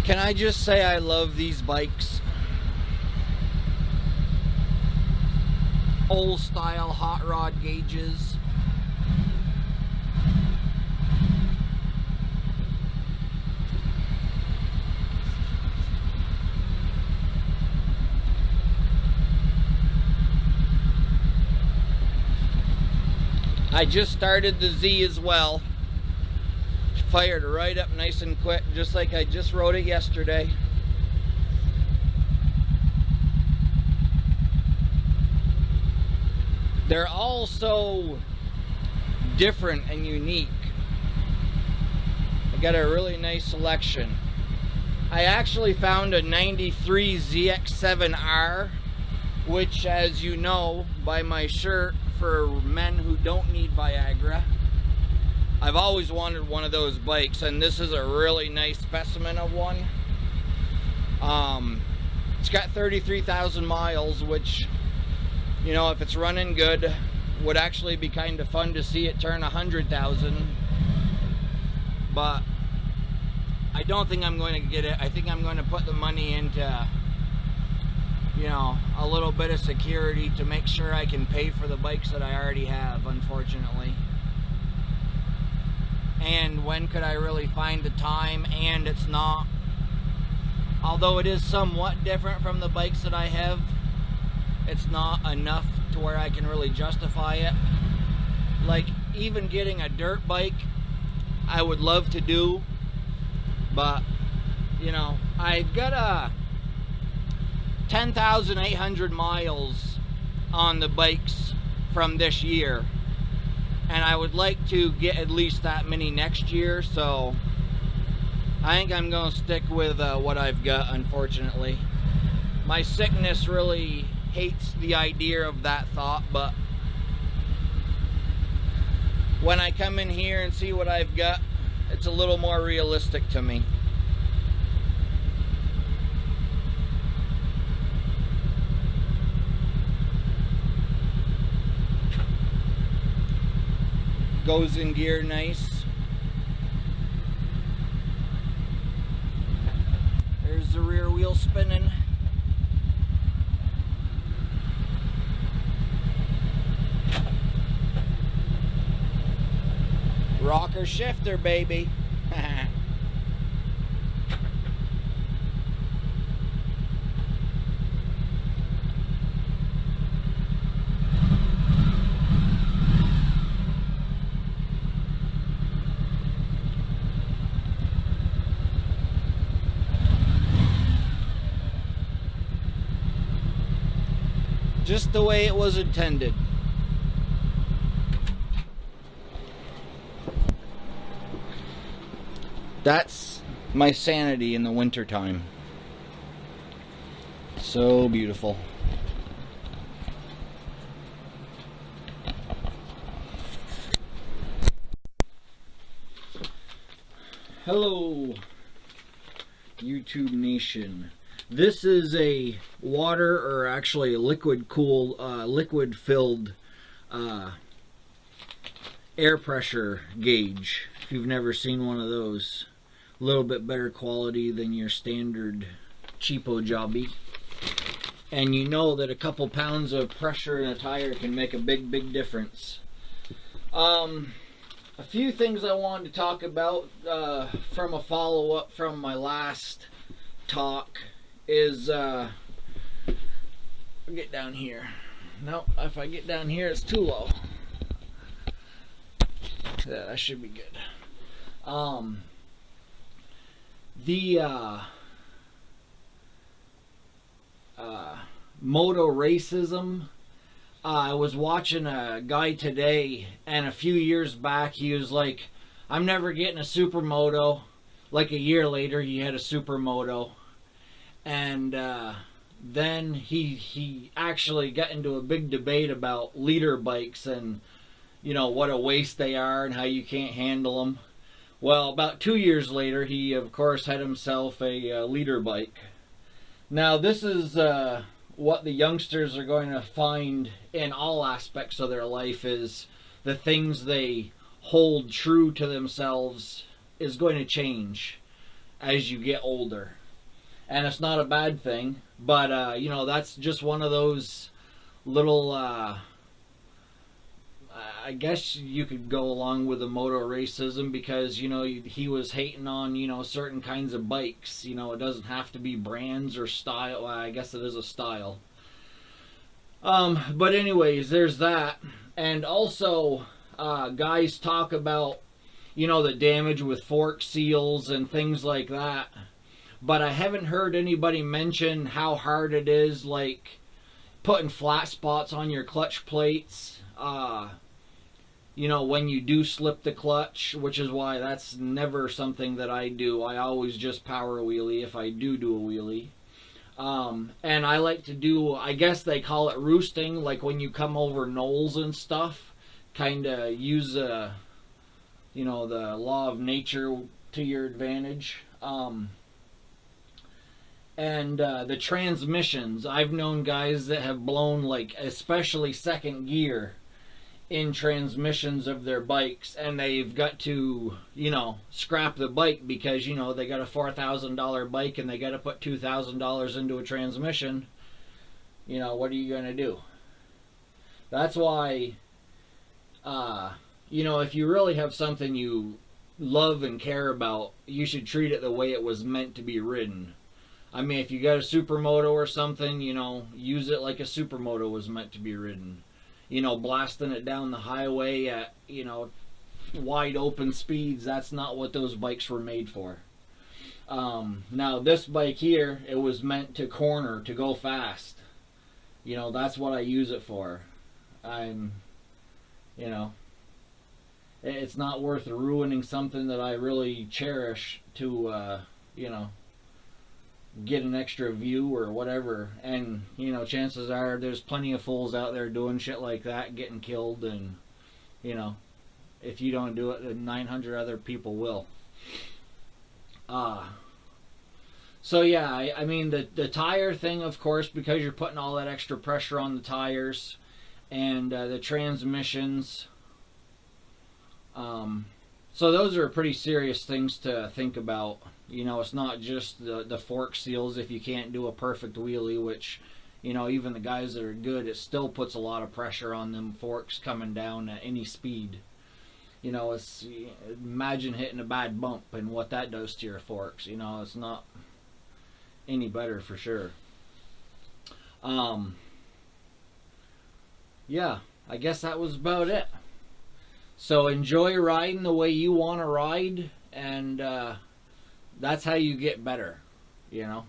Can I just say I love these bikes? Old style hot rod gauges. I just started the Z as well. Fired right up nice and quick, just like I just rode it yesterday. They're all so different and unique. I got a really nice selection. I actually found a 93 ZX7R, which, as you know by my shirt, for men who don't need Viagra, I've always wanted one of those bikes, and this is a really nice specimen of one. It's got 33,000 miles, which, you know, if it's running good, would actually be kind of fun to see it turn 100,000. But I don't think I'm going to get it. I think I'm going to put the money into, you know, a little bit of security to make sure I can pay for the bikes that I already have, unfortunately. And when could I really find the time? And it's not, although it is somewhat different from the bikes that I have, it's not enough to where I can really justify it. Like, even getting a dirt bike, I would love to do, but, you know, I've got a 10,800 miles on the bikes from this year, and I would like to get at least that many next year, so I think I'm going to stick with what I've got, unfortunately. My sickness really hates the idea of that thought, but when I come in here and see what I've got, it's a little more realistic to me. Goes in gear nice. There's the rear wheel spinning. Rocker shifter, baby. Just the way it was intended. That's my sanity in the wintertime. So beautiful. Hello, YouTube Nation. This is a water, or actually a liquid filled air pressure gauge. If you've never seen one of those, a little bit better quality than your standard cheapo jobby. And you know that a couple pounds of pressure in a tire can make a big difference. A few things I wanted to talk about from a follow-up from my last talk is, I'll get down here. No, if I get down here, it's too low. Yeah, that should be good. Moto racism. I was watching a guy today, and a few years back he was like, I'm never getting a supermoto. Like a year later he had a supermoto, and then he actually got into a big debate about leader bikes and, you know, what a waste they are and how you can't handle them. Well, about 2 years later, he of course had himself a leader bike. Now this is what the youngsters are going to find in all aspects of their life, is the things they hold true to themselves is going to change. as you get older. And it's not a bad thing, but you know, that's just one of those little I guess you could go along with the moto racism, because you know he was hating on, you know, certain kinds of bikes. You know, it doesn't have to be brands or style. Well, I guess it is a style. But anyways, there's that. And also, guys talk about, you know, the damage with fork seals and things like that. But I haven't heard anybody mention how hard it is, like putting flat spots on your clutch plates. You know, when you do slip the clutch, which is why that's never something that I do. I always just power wheelie if I do a wheelie. And I like to do, I guess they call it roosting, like when you come over knolls and stuff, kind of use, you know, the law of nature to your advantage. And the transmissions, I've known guys that have blown, like, especially second gear in transmissions of their bikes, and they've got to, you know, scrap the bike because, you know, they got a $4,000 bike and they got to put $2,000 into a transmission. You know, what are you going to do? That's why, you know, if you really have something you love and care about, you should treat it the way it was meant to be ridden. I mean, if you got a supermoto or something, you know, use it like a supermoto was meant to be ridden. You know, blasting it down the highway at, you know, wide open speeds, that's not what those bikes were made for. Now, this bike here, it was meant to corner, to go fast. You know, that's what I use it for. You know, it's not worth ruining something that I really cherish to, you know, get an extra view or whatever. And, you know, chances are there's plenty of fools out there doing shit like that, getting killed, and, you know, if you don't do it, then 900 other people will. So yeah, I mean, the tire thing, of course, because you're putting all that extra pressure on the tires, and the transmissions, so those are pretty serious things to think about. You know, it's not just the fork seals if you can't do a perfect wheelie, which, you know, even the guys that are good, it still puts a lot of pressure on them forks coming down at any speed. You know, it's, imagine hitting a bad bump and what that does to your forks. You know, it's not any better for sure. Yeah, I guess that was about it. So enjoy riding the way you want to ride, and that's how you get better, you know.